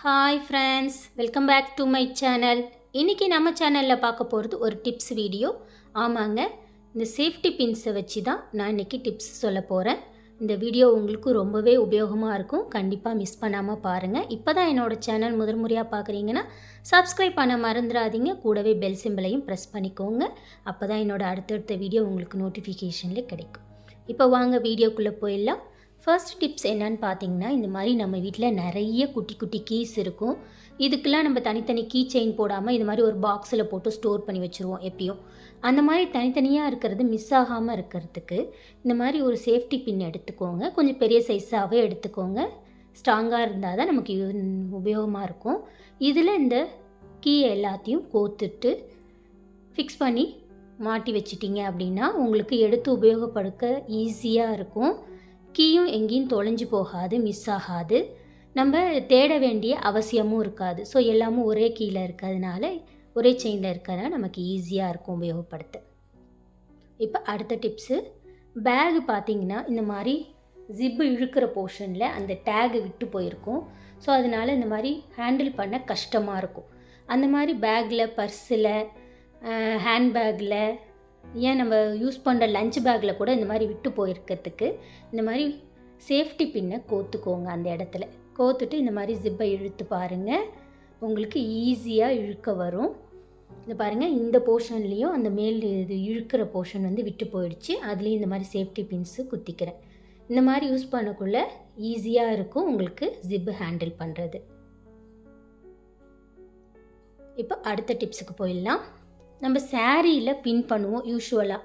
Hi friends, welcome back to my channel. இன்றைக்கி நம்ம சேனலில் பார்க்க போகிறது ஒரு டிப்ஸ் வீடியோ. ஆமாங்க, இந்த சேஃப்டி பின்ஸை வச்சு தான் நான் இன்றைக்கி டிப்ஸ் சொல்ல போகிறேன். இந்த வீடியோ உங்களுக்கு ரொம்பவே உபயோகமாக இருக்கும். கண்டிப்பாக மிஸ் பண்ணாமல் பாருங்கள். இப்போ தான் என்னோடய சேனல் முதல் முறையாக பார்க்குறீங்கன்னா சப்ஸ்கிரைப் பண்ண மறந்துடாதீங்க. கூடவே பெல் சிம்பிளையும் ப்ரெஸ் பண்ணிக்கோங்க. அப்போ தான் என்னோடய அடுத்தடுத்த வீடியோ உங்களுக்கு நோட்டிஃபிகேஷனில் கிடைக்கும். இப்போ வாங்க வீடியோக்குள்ளே போயிடலாம். ஃபர்ஸ்ட் டிப்ஸ் என்னன்னு பார்த்தீங்கன்னா, இந்த மாதிரி நம்ம வீட்டில் நிறைய குட்டி குட்டி கீஸ் இருக்கும். இதுக்கெல்லாம் நம்ம தனித்தனி கீ செயின் போடாமல் இது மாதிரி ஒரு பாக்ஸில் போட்டு ஸ்டோர் பண்ணி வச்சுருவோம் எப்பயும். அந்த மாதிரி தனித்தனியாக இருக்கிறது மிஸ் ஆகாமல் இருக்கிறதுக்கு இந்த மாதிரி ஒரு சேஃப்டி பின் எடுத்துக்கோங்க. கொஞ்சம் பெரிய சைஸாகவே எடுத்துக்கோங்க. ஸ்ட்ராங்காக இருந்தால் தான் நமக்கு உபயோகமாக இருக்கும். இதில் இந்த கீ எல்லாத்தையும் கோத்துட்டு ஃபிக்ஸ் பண்ணி மாட்டி வச்சிட்டிங்க அப்படின்னா உங்களுக்கு எடுத்து உபயோகப்படுத்த ஈஸியாக இருக்கும். கீயும் எங்கேயும் தொலைஞ்சு போகாது, மிஸ் ஆகாது. நம்ம தேட வேண்டிய அவசியமும் இருக்காது. ஸோ எல்லாமும் ஒரே கீழே இருக்கிறதுனால, ஒரே செயினில் இருக்கிறதுனால நமக்கு ஈஸியாக இருக்கும் உபயோகப்படுத்த. இப்போ அடுத்த டிப்ஸு, பேகு பார்த்திங்கன்னா இந்த மாதிரி ஜிப்பு இழுக்கிற போர்ஷனில் அந்த டேகு விட்டு போயிருக்கும். ஸோ அதனால் இந்த மாதிரி ஹேண்டில் பண்ண கஷ்டமாக இருக்கும். அந்த மாதிரி பேக்கில், பர்ஸில், ஹேண்ட்பேக்கில், ஏன் நம்ம யூஸ் பண்ணுற லஞ்ச் பேக்கில் கூட இந்த மாதிரி விட்டு போயிருக்கிறதுக்கு இந்த மாதிரி சேஃப்டி பின்னை கோத்துக்கோங்க. அந்த இடத்துல கோத்துட்டு இந்த மாதிரி ஜிப்பை இழுத்து பாருங்கள், உங்களுக்கு ஈஸியாக இழுக்க வரும். இது பாருங்கள், இந்த போர்ஷன்லேயும் அந்த மேல் இது இழுக்கிற போர்ஷன் வந்து விட்டு போயிடுச்சு. அதுலேயும் இந்த மாதிரி சேஃப்டி பின்ஸு குத்திக்கிறேன். இந்த மாதிரி யூஸ் பண்ணக்குள்ளே ஈஸியாக இருக்கும் உங்களுக்கு ஜிப்பு ஹேண்டில் பண்ணுறது. இப்போ அடுத்த டிப்ஸுக்கு போயிடலாம். நம்ம சாரியில் பின் பண்ணுவோம் யூஷுவலாக.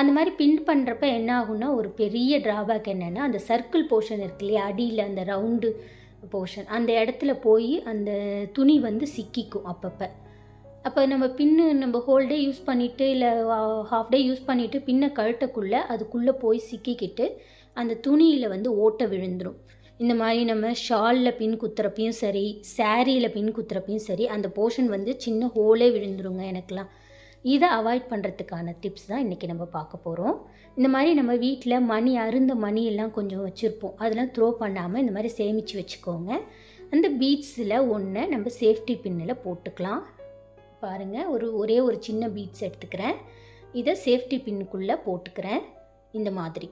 அந்த மாதிரி பின் பண்ணுறப்ப என்ன ஆகும்னா, ஒரு பெரிய ட்ராபேக் என்னென்னா, அந்த சர்க்கிள் போர்ஷன் இருக்கு இல்லையா, அடியில் அந்த ரவுண்டு போர்ஷன், அந்த இடத்துல போய் அந்த துணி வந்து சிக்கிக்கும் அப்பப்போ. அப்போ நம்ம ஹோல் டே யூஸ் பண்ணிவிட்டு இல்லை ஹாஃப் டே யூஸ் பண்ணிவிட்டு பின்னை கழட்டக்குள்ளே அதுக்குள்ளே போய் சிக்கிக்கிட்டு அந்த துணியில் வந்து ஓட்டை விழுந்துடும். இந்த மாதிரி நம்ம ஷாலில் பின் குத்துறப்பையும் சரி, சாரியில் பின் குத்துறப்பையும் சரி, அந்த போர்ஷன் வந்து சின்ன ஹோலே விழுந்துருங்க எனக்கெலாம். இதை அவாய்ட் பண்ணுறதுக்கான டிப்ஸ் தான் இன்றைக்கி நம்ம பார்க்க போகிறோம். இந்த மாதிரி நம்ம வீட்டில் மணி, அருந்த மணி எல்லாம் கொஞ்சம் வச்சுருப்போம். அதெல்லாம் த்ரோ பண்ணாமல் இந்த மாதிரி சேமித்து வச்சுக்கோங்க. அந்த பீட்ஸில் ஒன்று நம்ம சேஃப்டி பின்னில் போட்டுக்கலாம். பாருங்கள், ஒரே ஒரு சின்ன பீட்ஸ் எடுத்துக்கிறேன். இதை சேஃப்டி பின்னுக்குள்ளே போட்டுக்கிறேன் இந்த மாதிரி.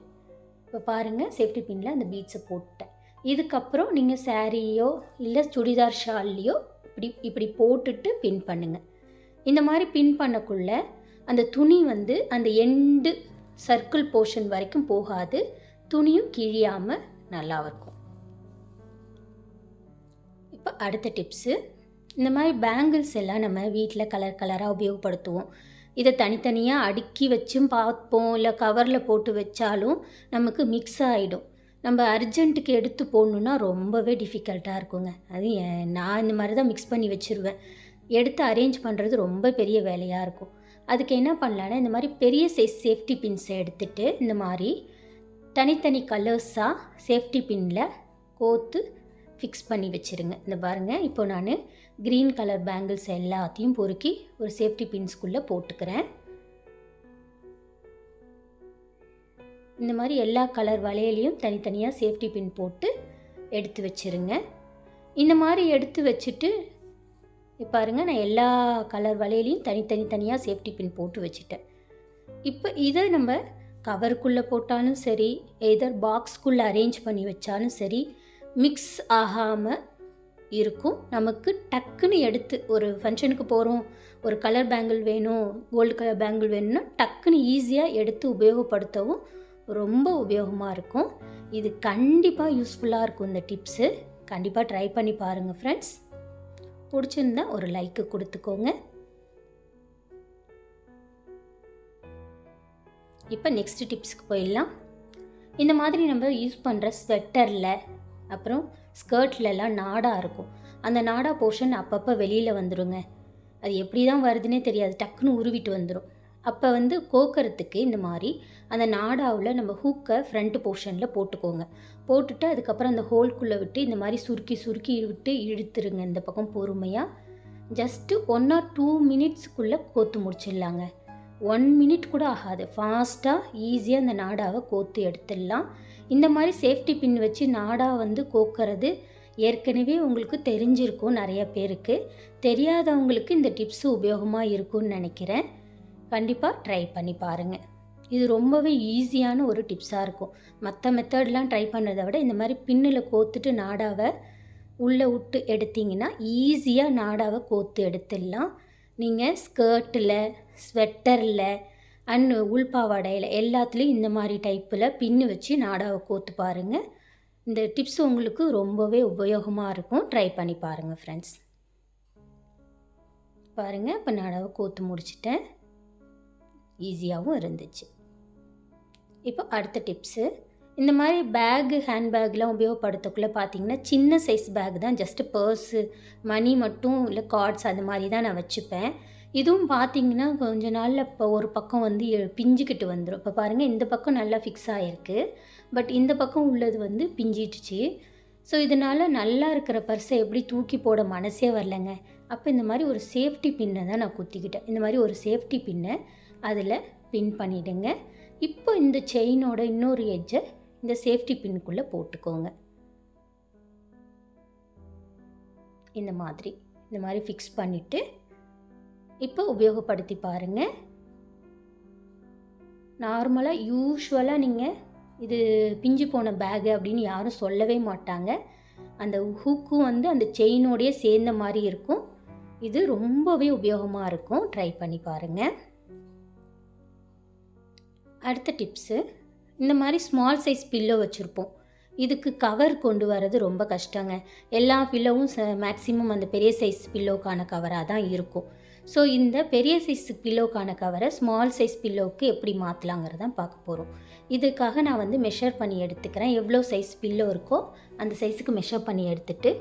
இப்போ பாருங்கள், சேஃப்டி பின்னில் அந்த பீட்ஸை போட்டுட்டேன். இதுக்கப்புறம் நீங்கள் சாரியோ இல்லை சுடிதார் ஷால்லையோ இப்படி போட்டுட்டு பின் பண்ணுங்கள். இந்த மாதிரி பின் பண்ணக்குள்ளே அந்த துணி வந்து அந்த எண்டு சர்க்கிள் போர்ஷன் வரைக்கும் போகாது, துணியும் கிழியாமல் நல்லா இருக்கும். இப்போ அடுத்த டிப்ஸு, இந்த மாதிரி பேங்கிள்ஸ் எல்லாம் நம்ம வீட்டில் கலர் கலராக உபயோகப்படுத்துவோம். இதை தனித்தனியாக அடுக்கி வச்சும் பார்ப்போம், இல்லை கவரில் போட்டு வச்சாலும் நமக்கு மிக்ஸ் ஆகிடும். நம்ம அர்ஜென்ட்டுக்கு எடுத்து போடணுன்னா ரொம்பவே டிஃபிகல்ட்டாக இருக்குங்க. அது நான் இந்த மாதிரி தான் மிக்ஸ் பண்ணி வச்சுருவேன். எடுத்து அரேஞ்ச் பண்ணுறது ரொம்ப பெரிய வேலையாக இருக்கும். அதுக்கு என்ன பண்ணலான்னா, இந்த மாதிரி பெரிய சைஸ் சேஃப்டி பின்ஸை எடுத்துகிட்டு இந்த மாதிரி தனித்தனி கலர்ஸாக சேஃப்டி பின்னில் கோத்து ஃபிக்ஸ் பண்ணி வச்சுருங்க. இந்த பாருங்கள், இப்போ நான் க்ரீன் கலர் பேங்கிள்ஸ் எல்லாத்தையும் பொறுக்கி ஒரு சேஃப்டி பின்ஸ்குள்ளே போட்டுக்கிறேன். இந்த மாதிரி எல்லா கலர் வளையலையும் தனித்தனியாக சேஃப்டி பின் போட்டு எடுத்து வச்சுருங்க. இந்த மாதிரி எடுத்து வச்சுட்டு பாருங்கள், நான் எல்லா கலர் வளையலையும் தனித்தனியாக சேஃப்டி பின் போட்டு வச்சுட்டேன். இப்போ இதை நம்ம கவருக்குள்ளே போட்டாலும் சரி, எதர் பாக்ஸ்குள்ளே அரேஞ்ச் பண்ணி வச்சாலும் சரி, மிக்ஸ் ஆகாமல் இருக்கும். நமக்கு டக்குன்னு எடுத்து ஒரு ஃபங்க்ஷனுக்கு போகிறோம், ஒரு கலர் பேங்கிள் வேணும், கோல்டு கலர் பேங்கிள் வேணும்னா டக்குன்னு ஈஸியாக எடுத்து உபயோகப்படுத்தவும் ரொம்ப உபயோகமாக இருக்கும். இது கண்டிப்பாக யூஸ்ஃபுல்லாக இருக்கும். இந்த டிப்ஸு கண்டிப்பாக ட்ரை பண்ணி பாருங்கள் ஃப்ரெண்ட்ஸ். பிடிச்சிருந்தா ஒரு லைக்கு கொடுத்துக்கோங்க. இப்போ நெக்ஸ்ட் டிப்ஸுக்கு போயிடலாம். இந்த மாதிரி நம்ம யூஸ் பண்ணுற ஸ்வெட்டரில் அப்புறம் ஸ்கர்ட்லலாம் நாடா இருக்கும். அந்த நாடா போர்ஷன் அப்பப்போ வெளியில் வந்துடுங்க. அது எப்படி தான் வருதுன்னே தெரியாது, டக்குன்னு உருவிட்டு வந்துடும். அப்போ வந்து கோக்கிறதுக்கு இந்த மாதிரி அந்த நாடாவில் நம்ம ஹூக்கை ஃப்ரண்ட் போர்ஷனில் போட்டுக்கோங்க. போட்டுட்டு அதுக்கப்புறம் அந்த ஹோல்குள்ளே விட்டு இந்த மாதிரி சுருக்கி விட்டு இழுத்துருங்க. இந்த பக்கம் பொறுமையாக ஜஸ்ட்டு 1 or 2 மினிட்ஸுக்குள்ளே கோத்து முடிச்சிடலாங்க. 1 மினிட் கூட ஆகாது. ஃபாஸ்ட்டாக ஈஸியாக அந்த நாடாவை கோத்து எடுத்துடலாம். இந்த மாதிரி சேஃப்டி பின் வச்சு நாடா வந்து கோக்கிறது ஏற்கனவே உங்களுக்கு தெரிஞ்சிருக்கும் நிறைய பேருக்கு. தெரியாதவங்களுக்கு இந்த டிப்ஸு உபயோகமாக இருக்கும்னு நினைக்கிறேன். கண்டிப்பாக ட்ரை பண்ணி பாருங்கள். இது ரொம்பவே ஈஸியான ஒரு டிப்ஸாக இருக்கும். மற்ற மெத்தட்லாம் ட்ரை பண்ணுறதை விட இந்த மாதிரி பின்னில் கோத்துட்டு நாடாவை உள்ளே விட்டு எடுத்திங்கன்னா ஈஸியாக நாடாவை கோத்து எடுத்துடலாம். நீங்கள் ஸ்கர்ட்டில், ஸ்வெட்டரில் அண்ட் உள்பாவாடையில் எல்லாத்துலேயும் இந்த மாதிரி டைப்பில் பின்னு வச்சு நாடாவை கோத்து பாருங்கள். இந்த டிப்ஸ் உங்களுக்கு ரொம்பவே உபயோகமாக இருக்கும். ட்ரை பண்ணி பாருங்கள் ஃப்ரெண்ட்ஸ். பாருங்கள், இப்போ நாடாவை கோத்து முடிச்சிட்டேன். ஈஸியாகவும் இருந்துச்சு. இப்போ அடுத்த டிப்ஸு, இந்த மாதிரி பேகு, ஹேண்ட்பேக்லாம் உபயோகப்படுத்தக்குள்ளே பார்த்தீங்கன்னா சின்ன சைஸ் பேக் தான், ஜஸ்ட்டு பர்ஸு, மணி மட்டும் இல்லை கார்ட்ஸ் அது மாதிரி தான் நான் வச்சுப்பேன். இதுவும் பார்த்தீங்கன்னா கொஞ்ச நாளில் இப்போ ஒரு பக்கம் வந்து பிஞ்சிக்கிட்டு வந்துடும். இப்போ பாருங்கள், இந்த பக்கம் நல்லா ஃபிக்ஸ் ஆகிருக்கு, பட் இந்த பக்கம் உள்ளது வந்து பிஞ்சிடுச்சு. ஸோ இதனால் நல்லா இருக்கிற பர்ஸை எப்படி தூக்கி போட மனசே வரலைங்க. அப்போ இந்த மாதிரி ஒரு சேஃப்டி பின்னை தான் நான் குத்திக்கிட்டேன். இந்த மாதிரி ஒரு சேஃப்டி பின்னை அதில் பின் பண்ணிவிடுங்க. இப்போ இந்த செயினோட இன்னொரு எட்ஜை இந்த சேஃப்டி பின்னுக்குள்ளே போட்டுக்கோங்க. இந்த மாதிரி ஃபிக்ஸ் பண்ணிவிட்டு இப்போ உபயோகப்படுத்தி பாருங்கள். நார்மலாக யூஸ்வலாக நீங்கள் இது பிஞ்சு போன பேகு அப்படின்னு யாரும் சொல்லவே மாட்டாங்க. அந்த ஹூக்கும் வந்து அந்த செயினோடையே சேர்ந்த மாதிரி இருக்கும். இது ரொம்பவே உபயோகமாக இருக்கும். ட்ரை பண்ணி பாருங்கள். அடுத்த டிப்ஸு, இந்த மாதிரி ஸ்மால் சைஸ் பில்லோ வச்சுருப்போம். இதுக்கு கவர் கொண்டு வரது ரொம்ப கஷ்டங்க. எல்லா பில்லோவும் மேக்ஸிமம் அந்த பெரிய சைஸ் பில்லோக்கான கவராக தான் இருக்கும். ஸோ இந்த பெரிய சைஸ் பில்லோக்கான கவரை ஸ்மால் சைஸ் பில்லோவுக்கு எப்படி மாற்றலாங்கிறதான் பார்க்க போகிறோம். இதுக்காக நான் வந்து மெஷர் பண்ணி எடுத்துக்கிறேன். எவ்வளோ சைஸ் பில்லோ இருக்கோ அந்த சைஸுக்கு மெஷர் பண்ணி எடுத்துகிட்டு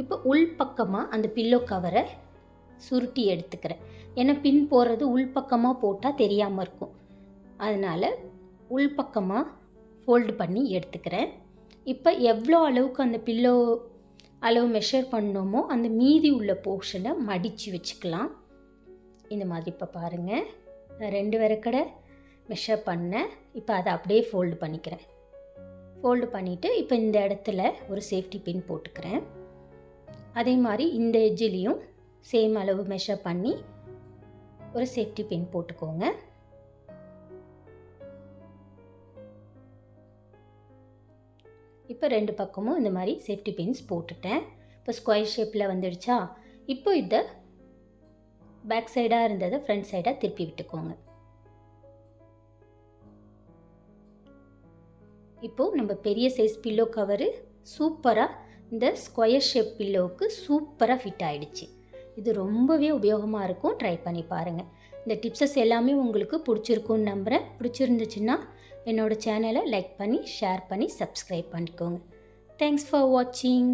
இப்போ உள்பக்கமாக அந்த பில்லோ கவரை சுருட்டி எடுத்துக்கிறேன். ஏன்னா பின் போடுறது உள்பக்கமாக போட்டால் தெரியாமல் இருக்கும். அதனால் உள்பக்கமாக ஃபோல்டு பண்ணி எடுத்துக்கிறேன். இப்போ எவ்வளோ அளவுக்கு அந்த பில்லோ அளவு மெஷர் பண்ணோமோ அந்த மீதி உள்ள போர்ஷனை மடித்து வச்சுக்கலாம். இந்த மாதிரி இப்போ பாருங்கள், நான் 2 விரக்கடை மெஷர் பண்ணேன். இப்போ அதை அப்படியே ஃபோல்டு பண்ணிக்கிறேன். ஃபோல்டு பண்ணிவிட்டு இப்போ இந்த இடத்துல ஒரு சேஃப்டி பின் போட்டுக்கிறேன். அதே மாதிரி இந்த எட்ஜிலையும் சேம் அளவு மெஷர் பண்ணி ஒரு சேஃப்டி பின் போட்டுக்கோங்க. இப்போ 2 பக்கமும் இந்த மாதிரி சேஃப்டி பின்ஸ் போட்டுட்டேன். இப்போ ஸ்கொயர் ஷேப்பில் வந்துடுச்சா. இப்போ இதை பேக் சைடாக இருந்ததை ஃப்ரண்ட் சைடாக திருப்பி விட்டுக்கோங்க. இப்போது நம்ம பெரிய சைஸ் பில்லோ கவரு சூப்பராக இந்த ஸ்கொயர் ஷேப் பில்லோவுக்கு சூப்பராக ஃபிட் ஆகிடுச்சு. இது ரொம்பவே உபயோகமாக இருக்கும். ட்ரை பண்ணி பாருங்கள். இந்த டிப்ஸஸ் எல்லாமே உங்களுக்கு பிடிச்சிருக்குன்னு நம்புகிறேன். பிடிச்சிருந்துச்சுன்னா என்னோடய சேனலை லைக் பண்ணி, ஷேர் பண்ணி, சப்ஸ்கிரைப் பண்ணிக்கோங்க. தேங்க்ஸ் ஃபார் வாட்சிங்.